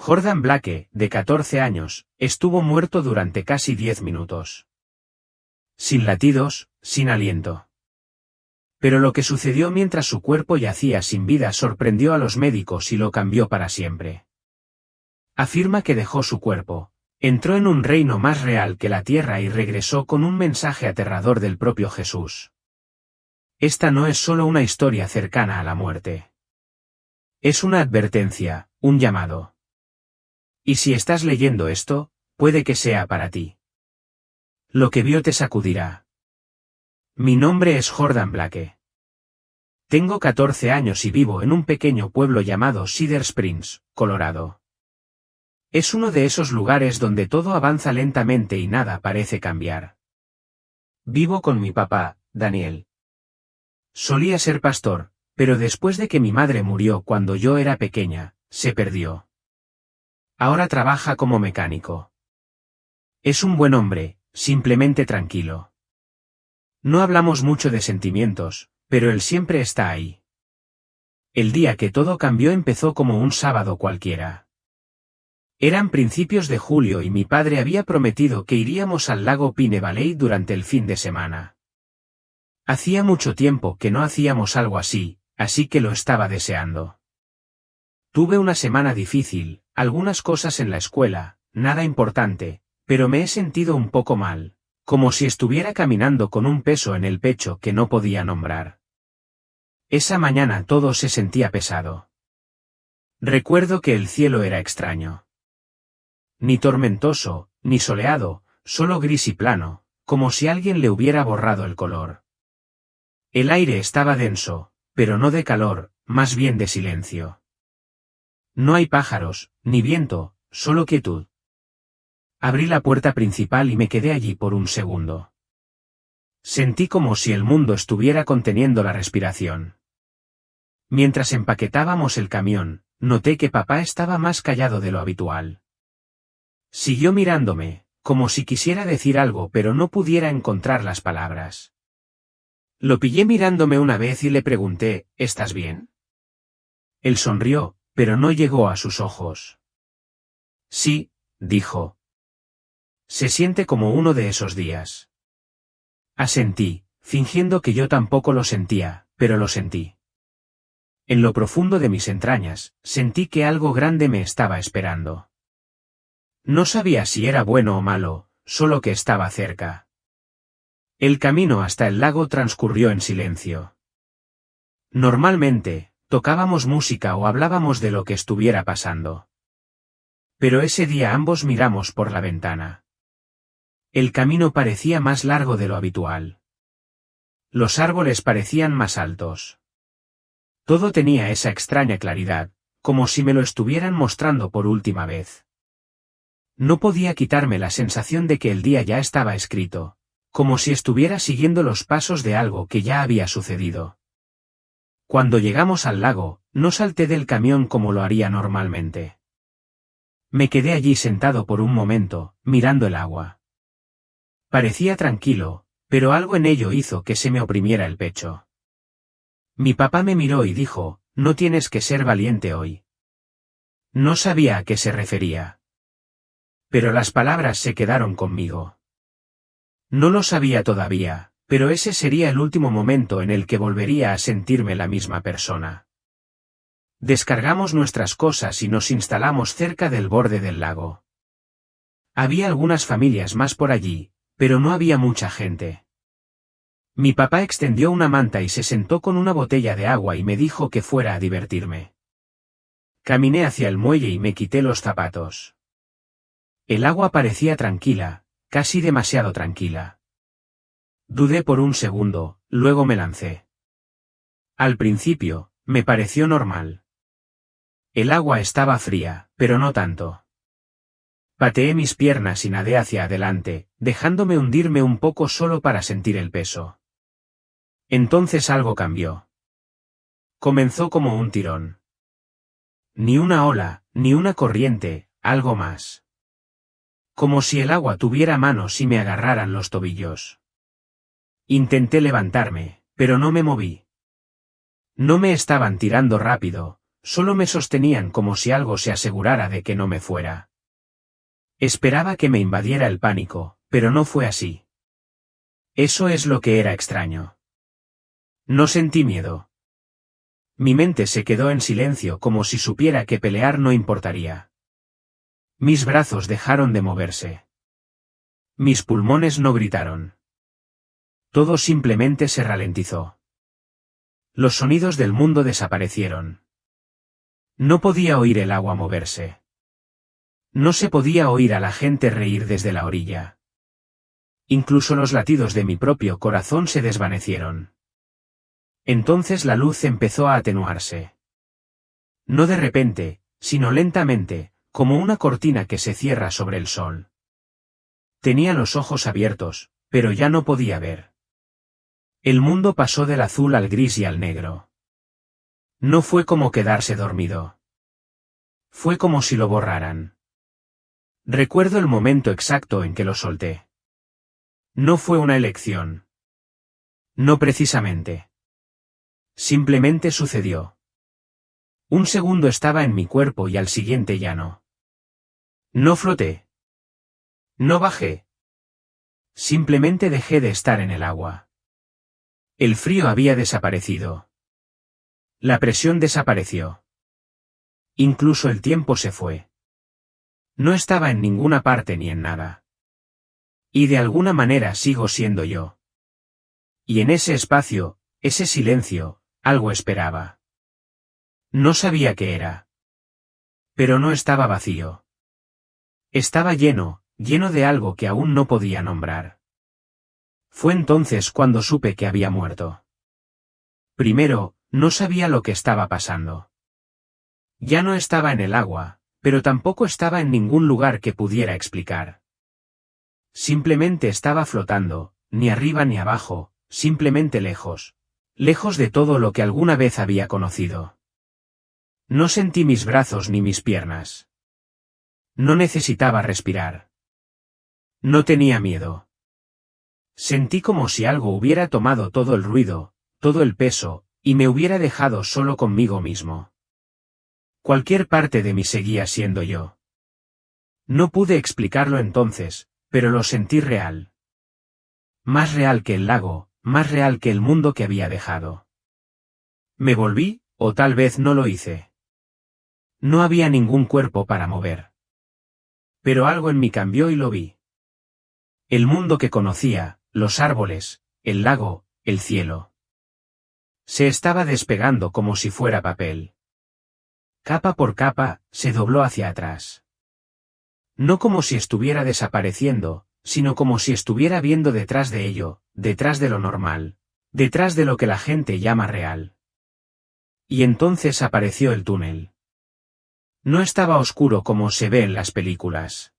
Jordan Blake, de 14 años, estuvo muerto durante casi 10 minutos. Sin latidos, sin aliento. Pero lo que sucedió mientras su cuerpo yacía sin vida sorprendió a los médicos y lo cambió para siempre. Afirma que dejó su cuerpo, entró en un reino más real que la tierra y regresó con un mensaje aterrador del propio Jesús. Esta no es solo una historia cercana a la muerte. Es una advertencia, un llamado. Y si estás leyendo esto, puede que sea para ti. Lo que vio te sacudirá. Mi nombre es Jordan Blake. Tengo 14 años y vivo en un pequeño pueblo llamado Cedar Springs, Colorado. Es uno de esos lugares donde todo avanza lentamente y nada parece cambiar. Vivo con mi papá, Daniel. Solía ser pastor, pero después de que mi madre murió cuando yo era pequeña, se perdió. Ahora trabaja como mecánico. Es un buen hombre, simplemente tranquilo. No hablamos mucho de sentimientos, pero él siempre está ahí. El día que todo cambió empezó como un sábado cualquiera. Eran principios de julio y mi padre había prometido que iríamos al lago Pine Valley durante el fin de semana. Hacía mucho tiempo que no hacíamos algo así, así que lo estaba deseando. Tuve una semana difícil, algunas cosas en la escuela, nada importante, pero me he sentido un poco mal, como si estuviera caminando con un peso en el pecho que no podía nombrar. Esa mañana todo se sentía pesado. Recuerdo que el cielo era extraño. Ni tormentoso, ni soleado, solo gris y plano, como si alguien le hubiera borrado el color. El aire estaba denso, pero no de calor, más bien de silencio. No hay pájaros, ni viento, solo quietud. Abrí la puerta principal y me quedé allí por un segundo. Sentí como si el mundo estuviera conteniendo la respiración. Mientras empaquetábamos el camión, noté que papá estaba más callado de lo habitual. Siguió mirándome, como si quisiera decir algo pero no pudiera encontrar las palabras. Lo pillé mirándome una vez y le pregunté, ¿estás bien? Él sonrió, pero no llegó a sus ojos. Sí, dijo. Se siente como uno de esos días. Asentí, fingiendo que yo tampoco lo sentía, pero lo sentí. En lo profundo de mis entrañas, sentí que algo grande me estaba esperando. No sabía si era bueno o malo, solo que estaba cerca. El camino hasta el lago transcurrió en silencio. Normalmente, tocábamos música o hablábamos de lo que estuviera pasando. Pero ese día ambos miramos por la ventana. El camino parecía más largo de lo habitual. Los árboles parecían más altos. Todo tenía esa extraña claridad, como si me lo estuvieran mostrando por última vez. No podía quitarme la sensación de que el día ya estaba escrito, como si estuviera siguiendo los pasos de algo que ya había sucedido. Cuando llegamos al lago, no salté del camión como lo haría normalmente. Me quedé allí sentado por un momento, mirando el agua. Parecía tranquilo, pero algo en ello hizo que se me oprimiera el pecho. Mi papá me miró y dijo, no tienes que ser valiente hoy. No sabía a qué se refería. Pero las palabras se quedaron conmigo. No lo sabía todavía, pero ese sería el último momento en el que volvería a sentirme la misma persona. Descargamos nuestras cosas y nos instalamos cerca del borde del lago. Había algunas familias más por allí, pero no había mucha gente. Mi papá extendió una manta y se sentó con una botella de agua y me dijo que fuera a divertirme. Caminé hacia el muelle y me quité los zapatos. El agua parecía tranquila, casi demasiado tranquila. Dudé por un segundo, luego me lancé. Al principio, me pareció normal. El agua estaba fría, pero no tanto. Pateé mis piernas y nadé hacia adelante, dejándome hundirme un poco solo para sentir el peso. Entonces algo cambió. Comenzó como un tirón. Ni una ola, ni una corriente, algo más. Como si el agua tuviera manos y me agarraran los tobillos. Intenté levantarme, pero no me moví. No me estaban tirando rápido, solo me sostenían como si algo se asegurara de que no me fuera. Esperaba que me invadiera el pánico, pero no fue así. Eso es lo que era extraño. No sentí miedo. Mi mente se quedó en silencio como si supiera que pelear no importaría. Mis brazos dejaron de moverse. Mis pulmones no gritaron. Todo simplemente se ralentizó. Los sonidos del mundo desaparecieron. No podía oír el agua moverse. No se podía oír a la gente reír desde la orilla. Incluso los latidos de mi propio corazón se desvanecieron. Entonces la luz empezó a atenuarse. No de repente, sino lentamente, como una cortina que se cierra sobre el sol. Tenía los ojos abiertos, pero ya no podía ver. El mundo pasó del azul al gris y al negro. No fue como quedarse dormido. Fue como si lo borraran. Recuerdo el momento exacto en que lo solté. No fue una elección. No precisamente. Simplemente sucedió. Un segundo estaba en mi cuerpo y al siguiente ya no. No floté. No bajé. Simplemente dejé de estar en el agua. El frío había desaparecido. La presión desapareció. Incluso el tiempo se fue. No estaba en ninguna parte ni en nada. Y de alguna manera sigo siendo yo. Y en ese espacio, ese silencio, algo esperaba. No sabía qué era. Pero no estaba vacío. Estaba lleno, lleno de algo que aún no podía nombrar. Fue entonces cuando supe que había muerto. Primero, no sabía lo que estaba pasando. Ya no estaba en el agua, pero tampoco estaba en ningún lugar que pudiera explicar. Simplemente estaba flotando, ni arriba ni abajo, simplemente lejos. Lejos de todo lo que alguna vez había conocido. No sentí mis brazos ni mis piernas. No necesitaba respirar. No tenía miedo. Sentí como si algo hubiera tomado todo el ruido, todo el peso, y me hubiera dejado solo conmigo mismo. Cualquier parte de mí seguía siendo yo. No pude explicarlo entonces, pero lo sentí real. Más real que el lago, más real que el mundo que había dejado. Me volví, o tal vez no lo hice. No había ningún cuerpo para mover. Pero algo en mí cambió y lo vi. El mundo que conocía, los árboles, el lago, el cielo. Se estaba despegando como si fuera papel. Capa por capa, se dobló hacia atrás. No como si estuviera desapareciendo, sino como si estuviera viendo detrás de ello, detrás de lo normal, detrás de lo que la gente llama real. Y entonces apareció el túnel. No estaba oscuro como se ve en las películas.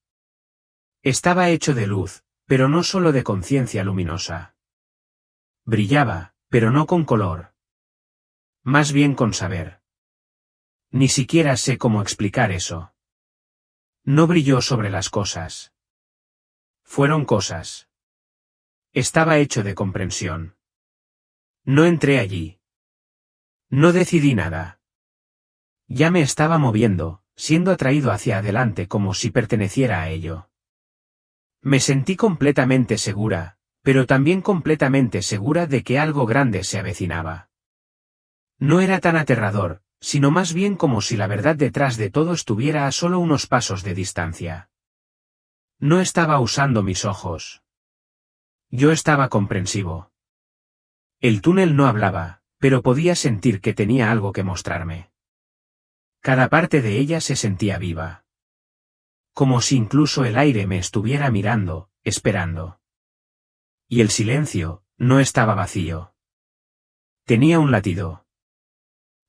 Estaba hecho de luz, pero no solo de conciencia luminosa. Brillaba, pero no con color. Más bien con saber. Ni siquiera sé cómo explicar eso. No brilló sobre las cosas. Fueron cosas. Estaba hecho de comprensión. No entré allí. No decidí nada. Ya me estaba moviendo, siendo atraído hacia adelante como si perteneciera a ello. Me sentí completamente segura, pero también completamente segura de que algo grande se avecinaba. No era tan aterrador, sino más bien como si la verdad detrás de todo estuviera a solo unos pasos de distancia. No estaba usando mis ojos. Yo estaba comprensivo. El túnel no hablaba, pero podía sentir que tenía algo que mostrarme. Cada parte de ella se sentía viva. Como si incluso el aire me estuviera mirando, esperando. Y el silencio, no estaba vacío. Tenía un latido.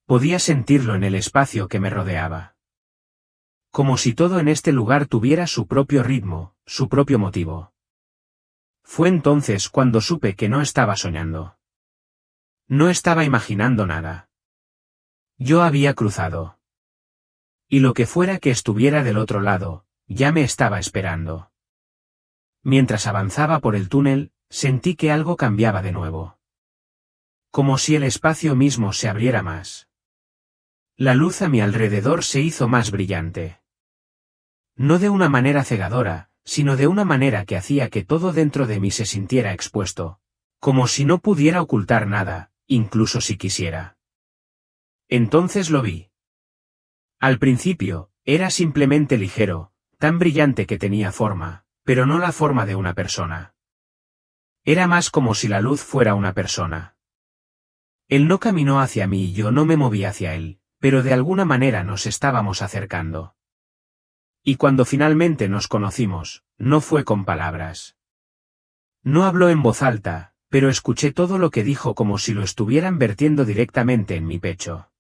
Podía sentirlo en el espacio que me rodeaba. Como si todo en este lugar tuviera su propio ritmo, su propio motivo. Fue entonces cuando supe que no estaba soñando. No estaba imaginando nada. Yo había cruzado. Y lo que fuera que estuviera del otro lado, ya me estaba esperando. Mientras avanzaba por el túnel, sentí que algo cambiaba de nuevo. Como si el espacio mismo se abriera más. La luz a mi alrededor se hizo más brillante. No de una manera cegadora, sino de una manera que hacía que todo dentro de mí se sintiera expuesto, como si no pudiera ocultar nada, incluso si quisiera. Entonces lo vi. Al principio, era simplemente ligero, tan brillante que tenía forma, pero no la forma de una persona. Era más como si la luz fuera una persona. Él no caminó hacia mí y yo no me moví hacia él, pero de alguna manera nos estábamos acercando. Y cuando finalmente nos conocimos, no fue con palabras. No habló en voz alta, pero escuché todo lo que dijo como si lo estuvieran vertiendo directamente en mi pecho.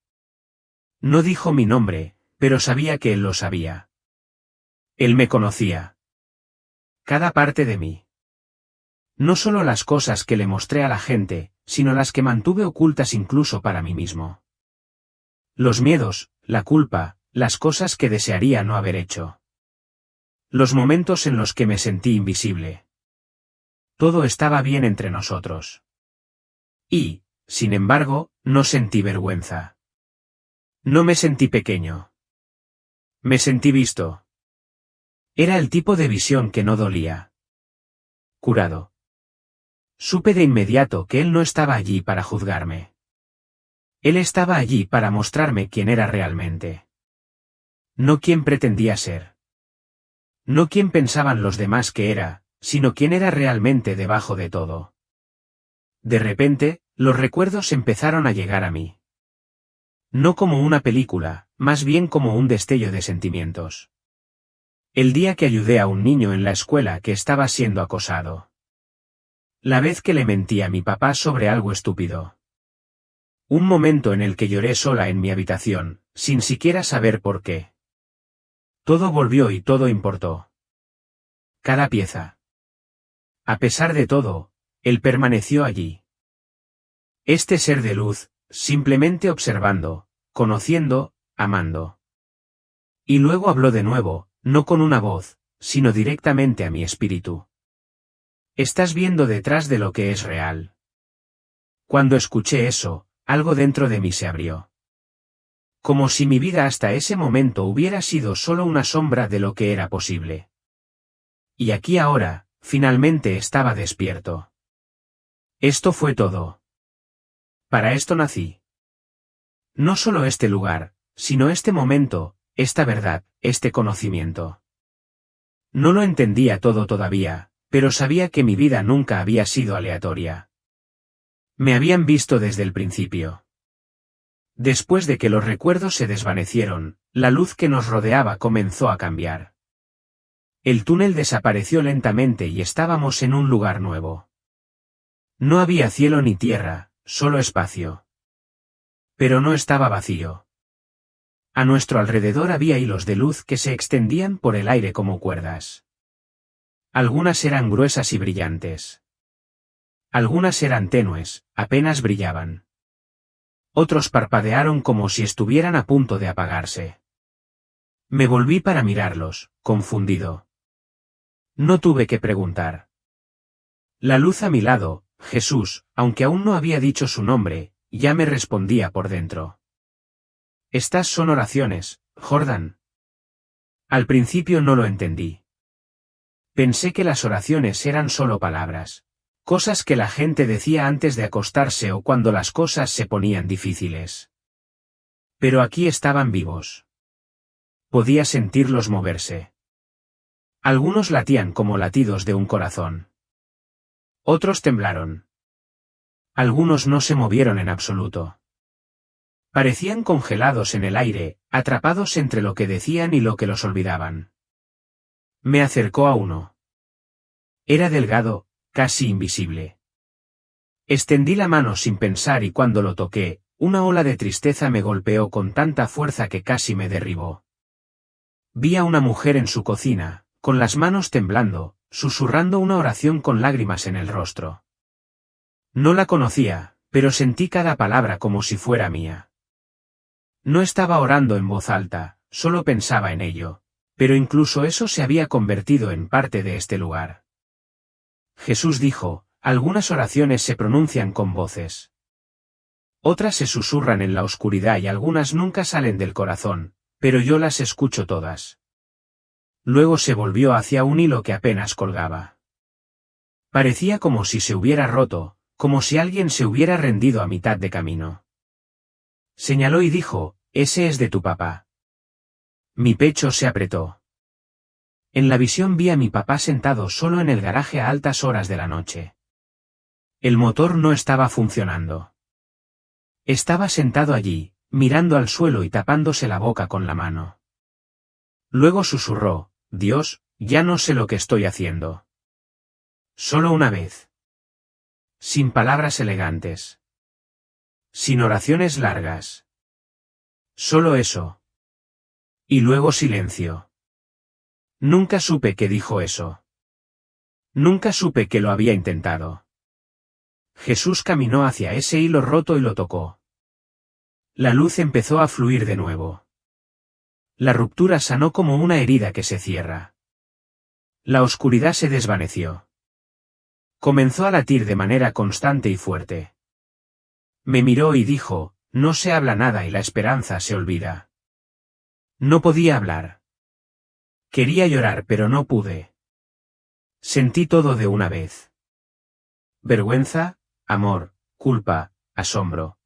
No dijo mi nombre, pero sabía que él lo sabía. Él me conocía. Cada parte de mí. No solo las cosas que le mostré a la gente, sino las que mantuve ocultas incluso para mí mismo. Los miedos, la culpa, las cosas que desearía no haber hecho. Los momentos en los que me sentí invisible. Todo estaba bien entre nosotros. Y, sin embargo, no sentí vergüenza. No me sentí pequeño. Me sentí visto. Era el tipo de visión que no dolía. Curado. Supe de inmediato que él no estaba allí para juzgarme. Él estaba allí para mostrarme quién era realmente. No quién pretendía ser. No quién pensaban los demás que era, sino quién era realmente debajo de todo. De repente, los recuerdos empezaron a llegar a mí. No como una película, más bien como un destello de sentimientos. El día que ayudé a un niño en la escuela que estaba siendo acosado. La vez que le mentí a mi papá sobre algo estúpido. Un momento en el que lloré sola en mi habitación, sin siquiera saber por qué. Todo volvió y todo importó. Cada pieza. A pesar de todo, él permaneció allí. Este ser de luz, simplemente observando, conociendo, amando. Y luego habló de nuevo, no con una voz, sino directamente a mi espíritu. Estás viendo detrás de lo que es real. Cuando escuché eso, algo dentro de mí se abrió. Como si mi vida hasta ese momento hubiera sido solo una sombra de lo que era posible. Y aquí ahora, finalmente estaba despierto. Esto fue todo. Para esto nací. No solo este lugar, sino este momento, esta verdad, este conocimiento. No lo entendía todo todavía, pero sabía que mi vida nunca había sido aleatoria. Me habían visto desde el principio. Después de que los recuerdos se desvanecieron, la luz que nos rodeaba comenzó a cambiar. El túnel desapareció lentamente y estábamos en un lugar nuevo. No había cielo ni tierra, solo espacio. Pero no estaba vacío. A nuestro alrededor había hilos de luz que se extendían por el aire como cuerdas. Algunas eran gruesas y brillantes. Algunas eran tenues, apenas brillaban. Otros parpadearon como si estuvieran a punto de apagarse. Me volví para mirarlos, confundido. No tuve que preguntar. La luz a mi lado, Jesús, aunque aún no había dicho su nombre, ya me respondía por dentro. Estas son oraciones, Jordan. Al principio no lo entendí. Pensé que las oraciones eran solo palabras. Cosas que la gente decía antes de acostarse o cuando las cosas se ponían difíciles. Pero aquí estaban vivos. Podía sentirlos moverse. Algunos latían como latidos de un corazón. Otros temblaron. Algunos no se movieron en absoluto. Parecían congelados en el aire, atrapados entre lo que decían y lo que los olvidaban. Me acercó a uno. Era delgado, casi invisible. Extendí la mano sin pensar y cuando lo toqué, una ola de tristeza me golpeó con tanta fuerza que casi me derribó. Vi a una mujer en su cocina, con las manos temblando, susurrando una oración con lágrimas en el rostro. No la conocía, pero sentí cada palabra como si fuera mía. No estaba orando en voz alta, solo pensaba en ello, pero incluso eso se había convertido en parte de este lugar. Jesús dijo, algunas oraciones se pronuncian con voces. Otras se susurran en la oscuridad y algunas nunca salen del corazón, pero yo las escucho todas. Luego se volvió hacia un hilo que apenas colgaba. Parecía como si se hubiera roto, como si alguien se hubiera rendido a mitad de camino. Señaló y dijo, «Ese es de tu papá». Mi pecho se apretó. En la visión vi a mi papá sentado solo en el garaje a altas horas de la noche. El motor no estaba funcionando. Estaba sentado allí, mirando al suelo y tapándose la boca con la mano. Luego susurró, «Dios, ya no sé lo que estoy haciendo». Solo una vez. Sin palabras elegantes. Sin oraciones largas. Solo eso. Y luego silencio. Nunca supe que dijo eso. Nunca supe que lo había intentado. Jesús caminó hacia ese hilo roto y lo tocó. La luz empezó a fluir de nuevo. La ruptura sanó como una herida que se cierra. La oscuridad se desvaneció. Comenzó a latir de manera constante y fuerte. Me miró y dijo, «No se habla nada y la esperanza se olvida». No podía hablar. Quería llorar pero no pude. Sentí todo de una vez. Vergüenza, amor, culpa, asombro.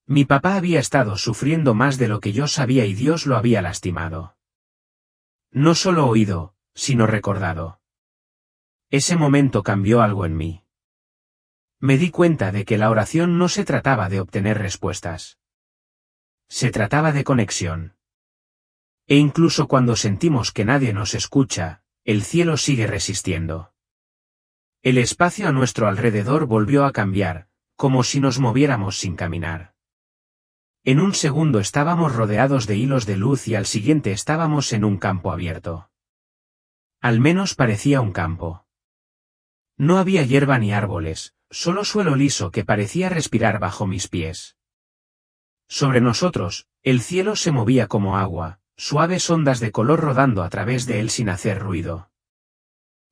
Mi papá había estado sufriendo más de lo que yo sabía y Dios lo había lastimado. No solo oído, sino recordado. Ese momento cambió algo en mí. Me di cuenta de que la oración no se trataba de obtener respuestas. Se trataba de conexión. E incluso cuando sentimos que nadie nos escucha, el cielo sigue resistiendo. El espacio a nuestro alrededor volvió a cambiar, como si nos moviéramos sin caminar. En un segundo estábamos rodeados de hilos de luz y al siguiente estábamos en un campo abierto. Al menos parecía un campo. No había hierba ni árboles, solo suelo liso que parecía respirar bajo mis pies. Sobre nosotros, el cielo se movía como agua, suaves ondas de color rodando a través de él sin hacer ruido.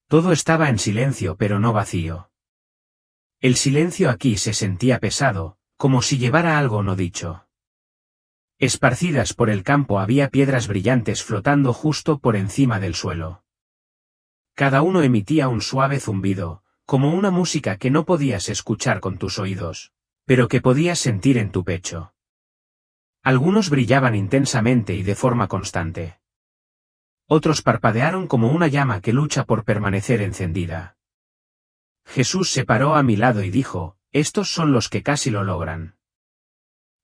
Todo estaba en silencio pero no vacío. El silencio aquí se sentía pesado, como si llevara algo no dicho. Esparcidas por el campo había piedras brillantes flotando justo por encima del suelo. Cada uno emitía un suave zumbido, como una música que no podías escuchar con tus oídos, pero que podías sentir en tu pecho. Algunos brillaban intensamente y de forma constante. Otros parpadearon como una llama que lucha por permanecer encendida. Jesús se paró a mi lado y dijo, «Estos son los que casi lo logran».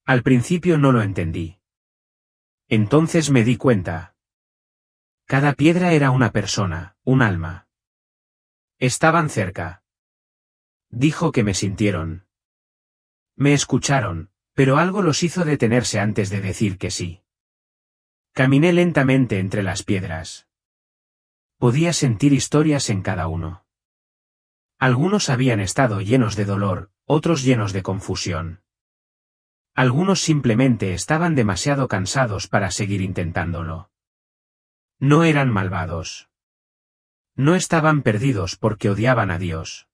Al principio no lo entendí. Entonces me di cuenta. Cada piedra era una persona, un alma. Estaban cerca. Dijo que me sintieron. Me escucharon, pero algo los hizo detenerse antes de decir que sí. Caminé lentamente entre las piedras. Podía sentir historias en cada uno. Algunos habían estado llenos de dolor, otros llenos de confusión. Algunos simplemente estaban demasiado cansados para seguir intentándolo. No eran malvados. No estaban perdidos porque odiaban a Dios.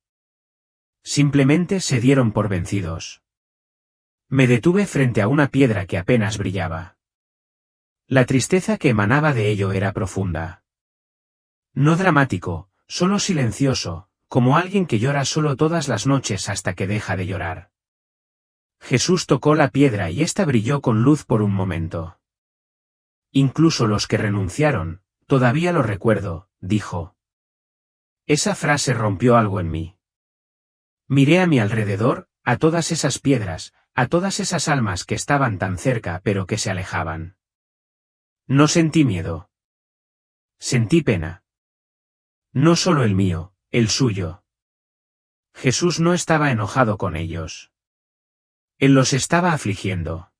Simplemente se dieron por vencidos. Me detuve frente a una piedra que apenas brillaba. La tristeza que emanaba de ello era profunda. No dramático, solo silencioso, como alguien que llora solo todas las noches hasta que deja de llorar. Jesús tocó la piedra y ésta brilló con luz por un momento. Incluso los que renunciaron, todavía lo recuerdo, dijo. Esa frase rompió algo en mí. Miré a mi alrededor, a todas esas piedras, a todas esas almas que estaban tan cerca pero que se alejaban. No sentí miedo. Sentí pena. No solo el mío, el suyo. Jesús no estaba enojado con ellos. Él los estaba afligiendo.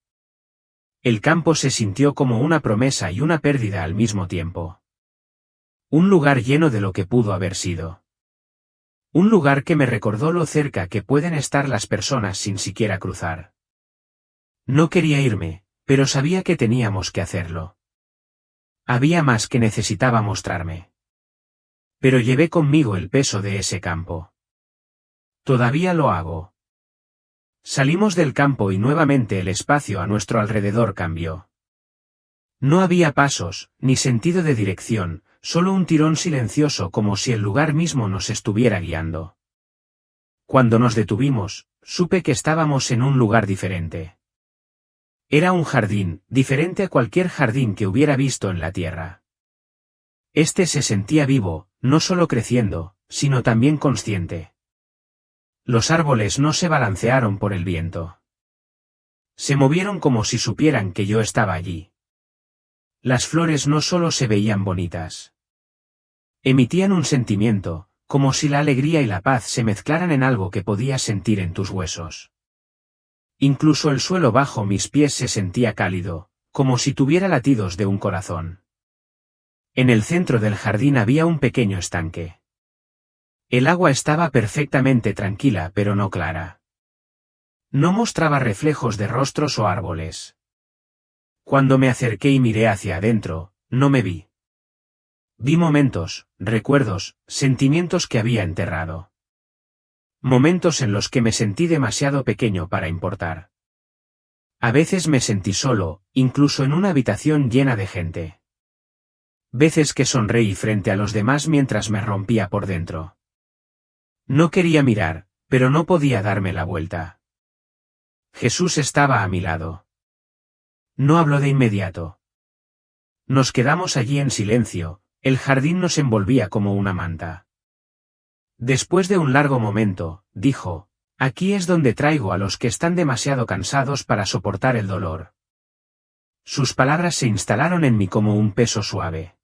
El campo se sintió como una promesa y una pérdida al mismo tiempo. Un lugar lleno de lo que pudo haber sido. Un lugar que me recordó lo cerca que pueden estar las personas sin siquiera cruzar. No quería irme, pero sabía que teníamos que hacerlo. Había más que necesitaba mostrarme. Pero llevé conmigo el peso de ese campo. Todavía lo hago. Salimos del campo y nuevamente el espacio a nuestro alrededor cambió. No había pasos, ni sentido de dirección, solo un tirón silencioso como si el lugar mismo nos estuviera guiando. Cuando nos detuvimos, supe que estábamos en un lugar diferente. Era un jardín, diferente a cualquier jardín que hubiera visto en la tierra. Este se sentía vivo, no solo creciendo, sino también consciente. Los árboles no se balancearon por el viento. Se movieron como si supieran que yo estaba allí. Las flores no solo se veían bonitas. Emitían un sentimiento, como si la alegría y la paz se mezclaran en algo que podías sentir en tus huesos. Incluso el suelo bajo mis pies se sentía cálido, como si tuviera latidos de un corazón. En el centro del jardín había un pequeño estanque. El agua estaba perfectamente tranquila pero no clara. No mostraba reflejos de rostros o árboles. Cuando me acerqué y miré hacia adentro, no me vi. Vi momentos, recuerdos, sentimientos que había enterrado. Momentos en los que me sentí demasiado pequeño para importar. A veces me sentí solo, incluso en una habitación llena de gente. Veces que sonreí frente a los demás mientras me rompía por dentro. No quería mirar, pero no podía darme la vuelta. Jesús estaba a mi lado. No habló de inmediato. Nos quedamos allí en silencio, el jardín nos envolvía como una manta. Después de un largo momento, dijo, aquí es donde traigo a los que están demasiado cansados para soportar el dolor. Sus palabras se instalaron en mí como un peso suave.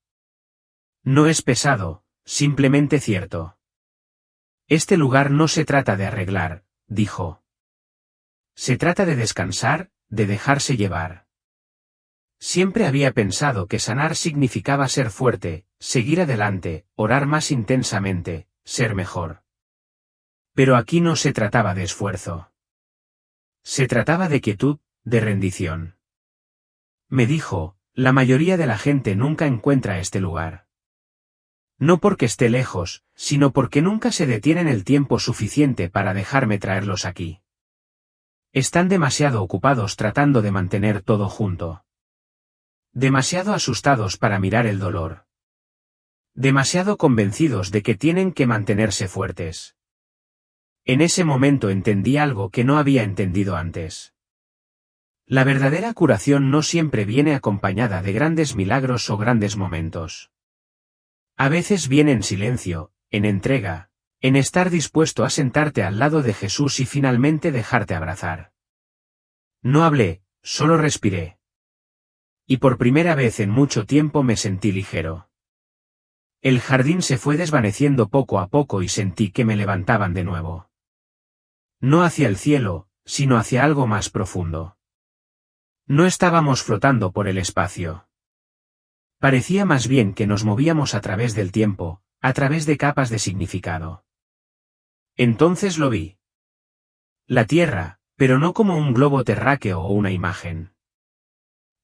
No es pesado, simplemente cierto. Este lugar no se trata de arreglar, dijo. Se trata de descansar, de dejarse llevar. Siempre había pensado que sanar significaba ser fuerte, seguir adelante, orar más intensamente, ser mejor. Pero aquí no se trataba de esfuerzo. Se trataba de quietud, de rendición. Me dijo, la mayoría de la gente nunca encuentra este lugar. No porque esté lejos, sino porque nunca se detienen el tiempo suficiente para dejarme traerlos aquí. Están demasiado ocupados tratando de mantener todo junto. Demasiado asustados para mirar el dolor. Demasiado convencidos de que tienen que mantenerse fuertes. En ese momento entendí algo que no había entendido antes. La verdadera curación no siempre viene acompañada de grandes milagros o grandes momentos. A veces viene en silencio, en entrega, en estar dispuesto a sentarte al lado de Jesús y finalmente dejarte abrazar. No hablé, solo respiré. Y por primera vez en mucho tiempo me sentí ligero. El jardín se fue desvaneciendo poco a poco y sentí que me levantaban de nuevo. No hacia el cielo, sino hacia algo más profundo. No estábamos flotando por el espacio. Parecía más bien que nos movíamos a través del tiempo, a través de capas de significado. Entonces lo vi. La Tierra, pero no como un globo terráqueo o una imagen.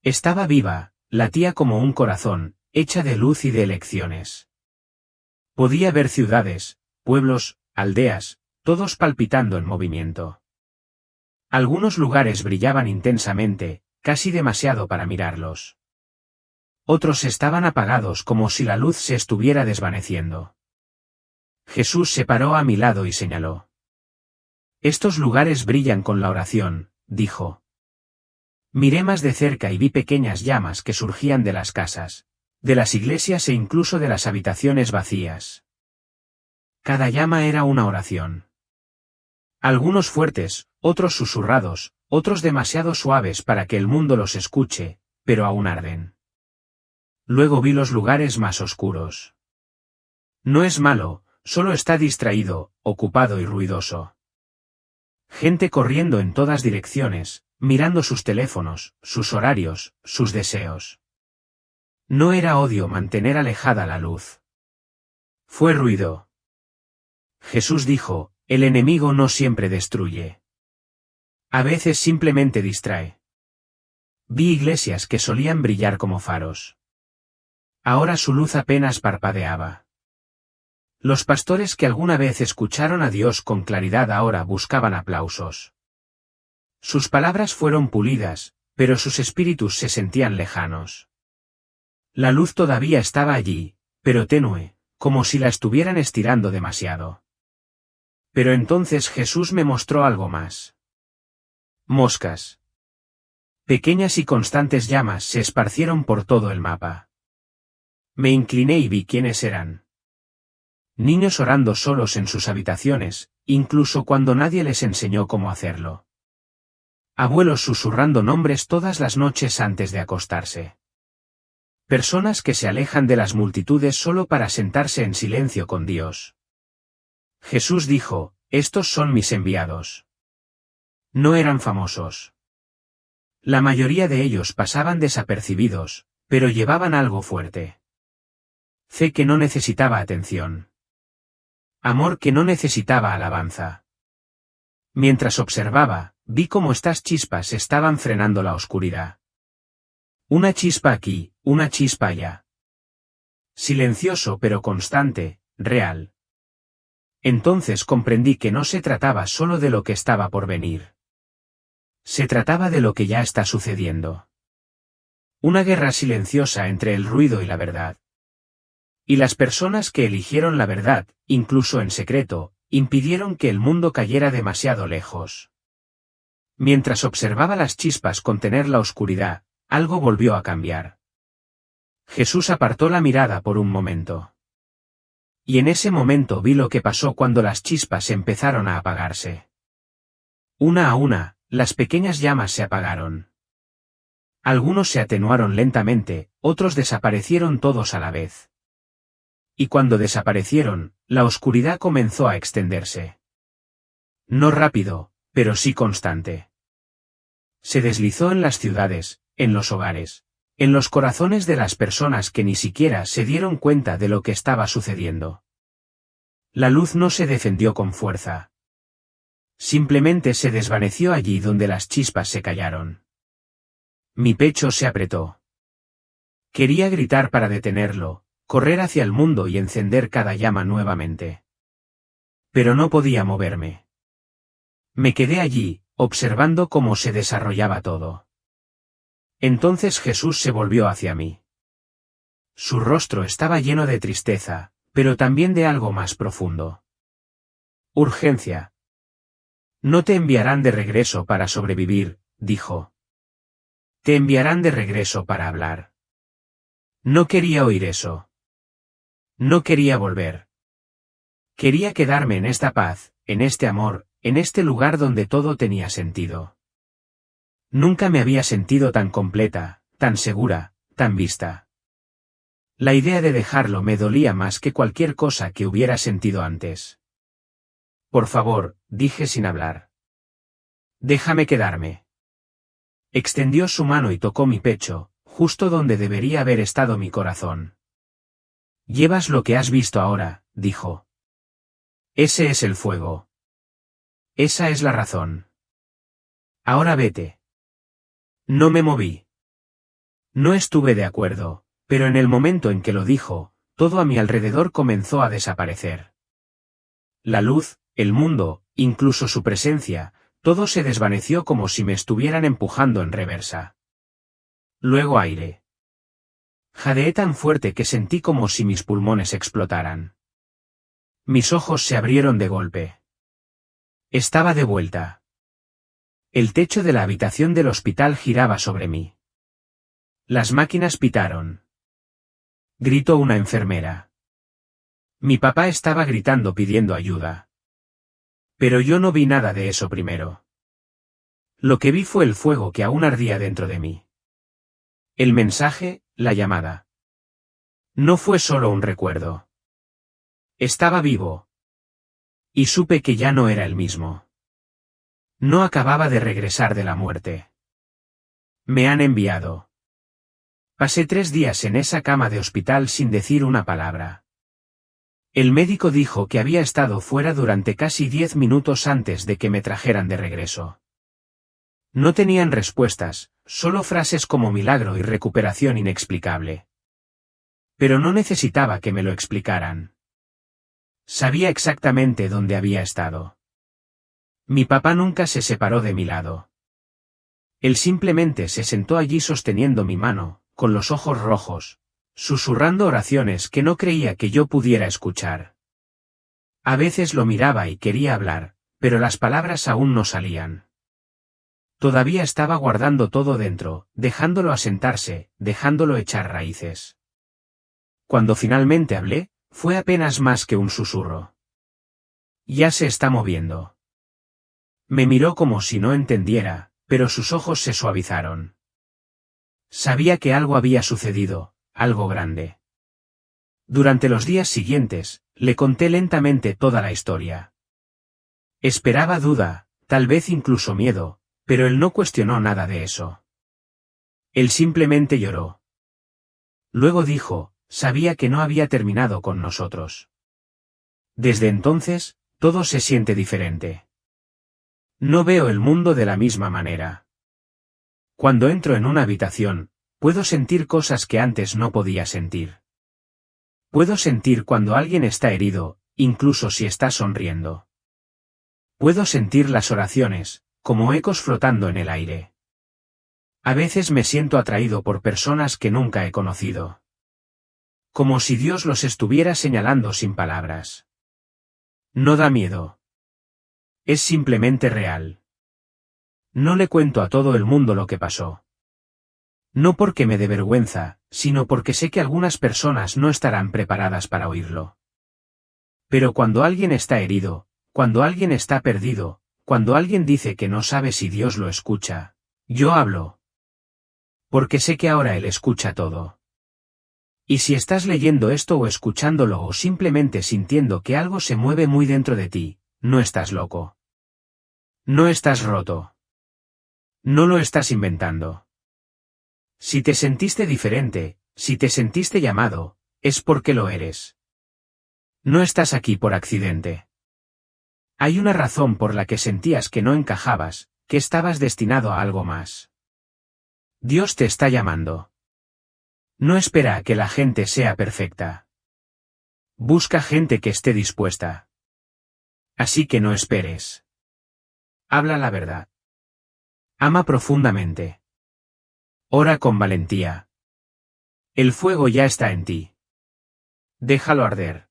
Estaba viva, latía como un corazón, hecha de luz y de elecciones. Podía ver ciudades, pueblos, aldeas, todos palpitando en movimiento. Algunos lugares brillaban intensamente, casi demasiado para mirarlos. Otros estaban apagados como si la luz se estuviera desvaneciendo. Jesús se paró a mi lado y señaló. Estos lugares brillan con la oración, dijo. Miré más de cerca y vi pequeñas llamas que surgían de las casas, de las iglesias e incluso de las habitaciones vacías. Cada llama era una oración. Algunos fuertes, otros susurrados, otros demasiado suaves para que el mundo los escuche, pero aún arden. Luego vi los lugares más oscuros. No es malo, solo está distraído, ocupado y ruidoso. Gente corriendo en todas direcciones, mirando sus teléfonos, sus horarios, sus deseos. No era odio mantener alejada la luz. Fue ruido. Jesús dijo, el enemigo no siempre destruye. A veces simplemente distrae. Vi iglesias que solían brillar como faros. Ahora su luz apenas parpadeaba. Los pastores que alguna vez escucharon a Dios con claridad ahora buscaban aplausos. Sus palabras fueron pulidas, pero sus espíritus se sentían lejanos. La luz todavía estaba allí, pero tenue, como si la estuvieran estirando demasiado. Pero entonces Jesús me mostró algo más. Moscas. Pequeñas y constantes llamas se esparcieron por todo el mapa. Me incliné y vi quiénes eran. Niños orando solos en sus habitaciones, incluso cuando nadie les enseñó cómo hacerlo. Abuelos susurrando nombres todas las noches antes de acostarse. Personas que se alejan de las multitudes solo para sentarse en silencio con Dios. Jesús dijo, estos son mis enviados. No eran famosos. La mayoría de ellos pasaban desapercibidos, pero llevaban algo fuerte. Fe que no necesitaba atención. Amor que no necesitaba alabanza. Mientras observaba, vi cómo estas chispas estaban frenando la oscuridad. Una chispa aquí, una chispa allá. Silencioso pero constante, real. Entonces comprendí que no se trataba solo de lo que estaba por venir. Se trataba de lo que ya está sucediendo. Una guerra silenciosa entre el ruido y la verdad. Y las personas que eligieron la verdad, incluso en secreto, impidieron que el mundo cayera demasiado lejos. Mientras observaba las chispas contener la oscuridad, algo volvió a cambiar. Jesús apartó la mirada por un momento. Y en ese momento vi lo que pasó cuando las chispas empezaron a apagarse. Una a una, las pequeñas llamas se apagaron. Algunos se atenuaron lentamente, otros desaparecieron todos a la vez. Y cuando desaparecieron, la oscuridad comenzó a extenderse. No rápido, pero sí constante. Se deslizó en las ciudades, en los hogares, en los corazones de las personas que ni siquiera se dieron cuenta de lo que estaba sucediendo. La luz no se defendió con fuerza. Simplemente se desvaneció allí donde las chispas se callaron. Mi pecho se apretó. Quería gritar para detenerlo, correr hacia el mundo y encender cada llama nuevamente. Pero no podía moverme. Me quedé allí, observando cómo se desarrollaba todo. Entonces Jesús se volvió hacia mí. Su rostro estaba lleno de tristeza, pero también de algo más profundo. Urgencia. No te enviarán de regreso para sobrevivir, dijo. Te enviarán de regreso para hablar. No quería oír eso. No quería volver. Quería quedarme en esta paz, en este amor, en este lugar donde todo tenía sentido. Nunca me había sentido tan completa, tan segura, tan vista. La idea de dejarlo me dolía más que cualquier cosa que hubiera sentido antes. Por favor, dije sin hablar. Déjame quedarme. Extendió su mano y tocó mi pecho, justo donde debería haber estado mi corazón. Llevas lo que has visto ahora, dijo. Ese es el fuego. Esa es la razón. Ahora vete. No me moví. No estuve de acuerdo, pero en el momento en que lo dijo, todo a mi alrededor comenzó a desaparecer. La luz, el mundo, incluso su presencia, todo se desvaneció como si me estuvieran empujando en reversa. Luego aire. Jadeé tan fuerte que sentí como si mis pulmones explotaran. Mis ojos se abrieron de golpe. Estaba de vuelta. El techo de la habitación del hospital giraba sobre mí. Las máquinas pitaron. Gritó una enfermera. Mi papá estaba gritando pidiendo ayuda. Pero yo no vi nada de eso primero. Lo que vi fue el fuego que aún ardía dentro de mí. El mensaje, la llamada. No fue solo un recuerdo. Estaba vivo. Y supe que ya no era el mismo. No acababa de regresar de la muerte. Me han enviado. Pasé 3 días en esa cama de hospital sin decir una palabra. El médico dijo que había estado fuera durante casi 10 minutos antes de que me trajeran de regreso. No tenían respuestas, solo frases como milagro y recuperación inexplicable. Pero no necesitaba que me lo explicaran. Sabía exactamente dónde había estado. Mi papá nunca se separó de mi lado. Él simplemente se sentó allí sosteniendo mi mano, con los ojos rojos, susurrando oraciones que no creía que yo pudiera escuchar. A veces lo miraba y quería hablar, pero las palabras aún no salían. Todavía estaba guardando todo dentro, dejándolo asentarse, dejándolo echar raíces. Cuando finalmente hablé, fue apenas más que un susurro. Ya se está moviendo. Me miró como si no entendiera, pero sus ojos se suavizaron. Sabía que algo había sucedido, algo grande. Durante los días siguientes, le conté lentamente toda la historia. Esperaba duda, tal vez incluso miedo, pero él no cuestionó nada de eso. Él simplemente lloró. Luego dijo, sabía que no había terminado con nosotros. Desde entonces, todo se siente diferente. No veo el mundo de la misma manera. Cuando entro en una habitación, puedo sentir cosas que antes no podía sentir. Puedo sentir cuando alguien está herido, incluso si está sonriendo. Puedo sentir las oraciones, como ecos flotando en el aire. A veces me siento atraído por personas que nunca he conocido. Como si Dios los estuviera señalando sin palabras. No da miedo. Es simplemente real. No le cuento a todo el mundo lo que pasó. No porque me dé vergüenza, sino porque sé que algunas personas no estarán preparadas para oírlo. Pero cuando alguien está herido, cuando alguien está perdido, cuando alguien dice que no sabe si Dios lo escucha, yo hablo. Porque sé que ahora Él escucha todo. Y si estás leyendo esto o escuchándolo o simplemente sintiendo que algo se mueve muy dentro de ti, no estás loco. No estás roto. No lo estás inventando. Si te sentiste diferente, si te sentiste llamado, es porque lo eres. No estás aquí por accidente. Hay una razón por la que sentías que no encajabas, que estabas destinado a algo más. Dios te está llamando. No espera a que la gente sea perfecta. Busca gente que esté dispuesta. Así que no esperes. Habla la verdad. Ama profundamente. Ora con valentía. El fuego ya está en ti. Déjalo arder.